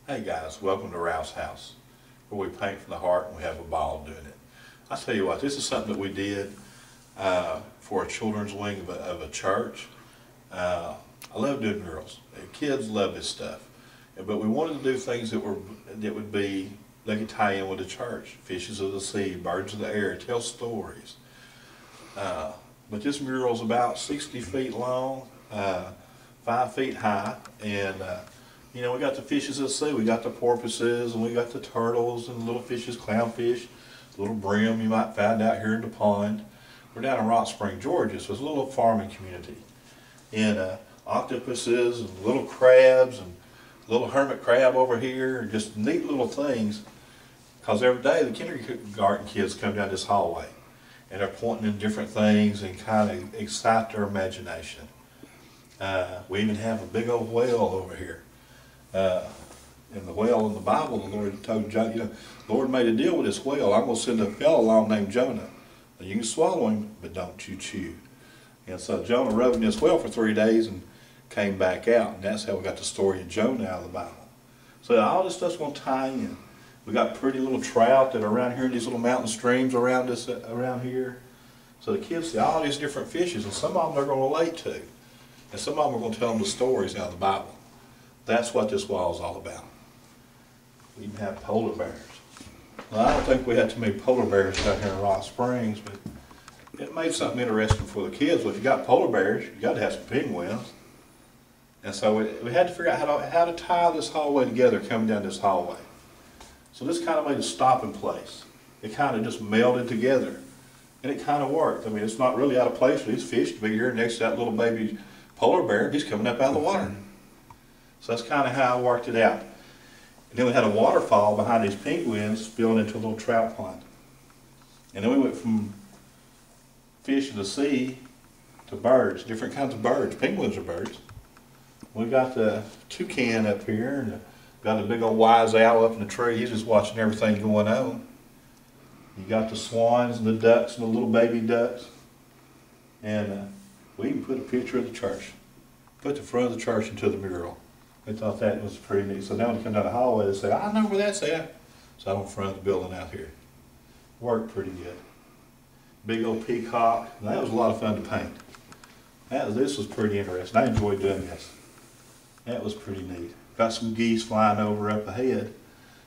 Hey guys, welcome to Ralph's House, where we paint from the heart and we have a ball doing it. I tell you what, this is something that we did for a children's wing of a church. I love doing murals. Kids love this stuff, but we wanted to do things that would be they could tie in with the church. Fishes of the sea, birds of the air, tell stories. But this mural is about 60 feet long, 5 feet high, and you know, we got the fishes of the sea, we got the porpoises, and we got the turtles and little fishes, clownfish, little brim you might find out here in the pond. We're down in Rock Spring, Georgia, so it's a little farming community. And octopuses and little crabs and little hermit crab over here, just neat little things. Because every day the kindergarten kids come down this hallway and they're pointing in different things and kind of excite their imagination. We even have a big old whale over here. And the whale in the Bible, the Lord told Jonah, you know, the Lord made a deal with this whale. I'm going to send a fellow along named Jonah. You can swallow him, but don't you chew. And so Jonah rode in this whale for 3 days and came back out. And that's how we got the story of Jonah out of the Bible. So all this stuff's going to tie in. We got pretty little trout that are around here in these little mountain streams around us, around here. So the kids see all these different fishes, and some of them they're going to relate to. And some of them are going to tell them the stories out of the Bible. That's what this wall is all about. We even have polar bears. Well, I don't think we had too many polar bears down here in Rock Springs, but it made something interesting for the kids. Well, if you got polar bears, you got to have some penguins. And so we had to figure out how to tie this hallway together coming down this hallway. So this kind of made a stopping place. It kind of just melded together. And it kind of worked. I mean, it's not really out of place for these fish to be here next to that little baby polar bear. He's coming up out of the water. So that's kind of how I worked it out. And then we had a waterfall behind these penguins spilling into a little trout pond. And then we went from fish of the sea to birds, different kinds of birds. Penguins are birds. We got the toucan up here, and got a big old wise owl up in the tree. He's just watching everything going on. You got the swans and the ducks and the little baby ducks. And we even put a picture of the church. Put the front of the church into the mural. We thought that was pretty neat. So now when you come down the hallway, they say, I know where that's at. So I'm in front of the building out here. Worked pretty good. Big old peacock. And that was a lot of fun to paint. This was pretty interesting. I enjoyed doing this. That was pretty neat. Got some geese flying over up ahead.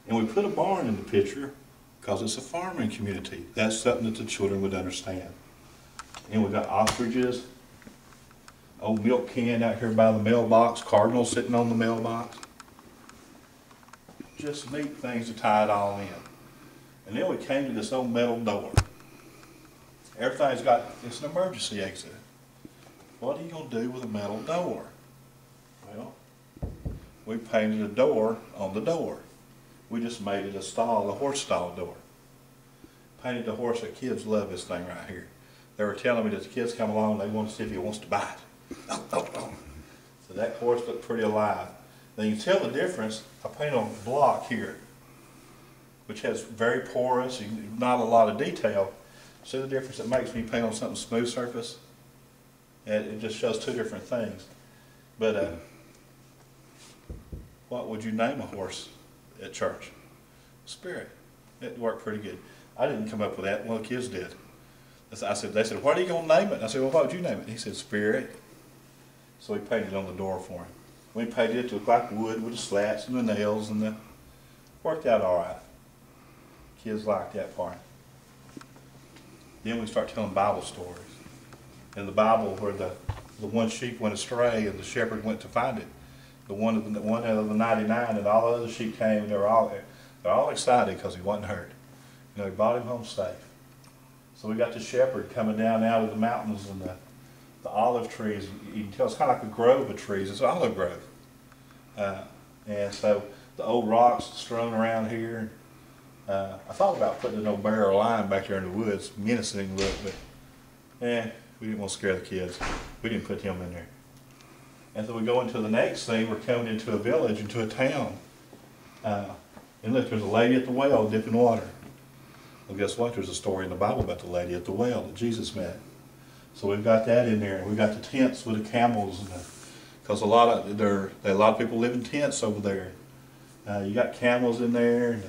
And we put a barn in the picture because it's a farming community. That's something that the children would understand. And we got ostriches. Old milk can out here by the mailbox, cardinals sitting on the mailbox. Just neat things to tie it all in. And then we came to this old metal door. Everything's got, it's an emergency exit. What are you going to do with a metal door? Well, we painted a door on the door. We just made it a stall, a horse stall door. Painted the horse. The kids love this thing right here. They were telling me that the kids come along and they want to see if he wants to bite. So that horse looked pretty alive. Now you can tell the difference. I painted on the block here, which has very porous, not a lot of detail. See the difference it makes when you paint on something smooth surface? And it just shows two different things. But what would you name a horse at church? Spirit. It worked pretty good. I didn't come up with that. One of the kids did. I said, they said, what are you going to name it? And I said, well, what would you name it? He said, Spirit. So we painted on the door for him. We painted it to look like wood with the slats and the nails, and worked out all right. Kids liked that part. Then we start telling Bible stories. In the Bible, where the one sheep went astray and the shepherd went to find it. The one of the 99, and all the other sheep came, and they're all excited because he wasn't hurt. You know, he brought him home safe. So we got the shepherd coming down out of the mountains, and the olive trees. You can tell it's kind of like a grove of trees. It's an olive grove. And so the old rocks strewn around here. I thought about putting an old barrel of lime back there in the woods, menacing look, but we didn't want to scare the kids. We didn't put him in there. And so we go into the next scene. We're coming into a village, into a town. And look, there's a lady at the well dipping water. Well, guess what? There's a story in the Bible about the lady at the well that Jesus met. So we've got that in there. We've got the tents with the camels and because a lot of people live in tents over there. You got camels in there, and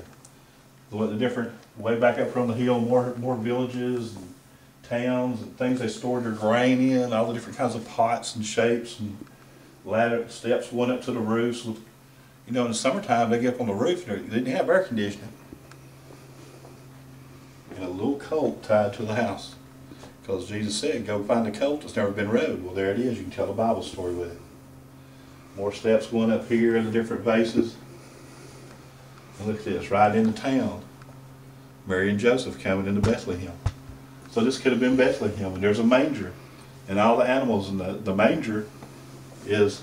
the different way back up from the hill, more villages and towns and things they stored their grain in, all the different kinds of pots and shapes and ladder steps went up to the roofs. You know, in the summertime they get up on the roof and they didn't have air conditioning. And a little colt tied to the house. Because Jesus said, go find a colt that's never been rode. Well, there it is. You can tell a Bible story with it. More steps going up here in the different vases. And look at this, right into town. Mary and Joseph coming into Bethlehem. So this could have been Bethlehem. And there's a manger. And all the animals in the manger is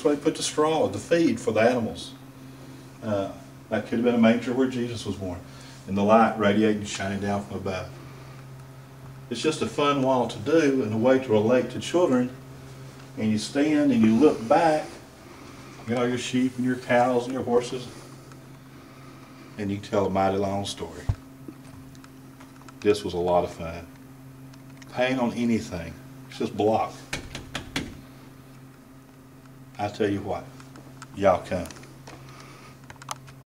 where they put the straw, the feed for the animals. That could have been a manger where Jesus was born. And the light radiating, shining down from above. It's just a fun wall to do and a way to relate to children. And you stand and you look back, you know, your sheep and your cows and your horses, and you tell a mighty long story. This was a lot of fun. Paint on anything. It's just block. I tell you what, y'all come.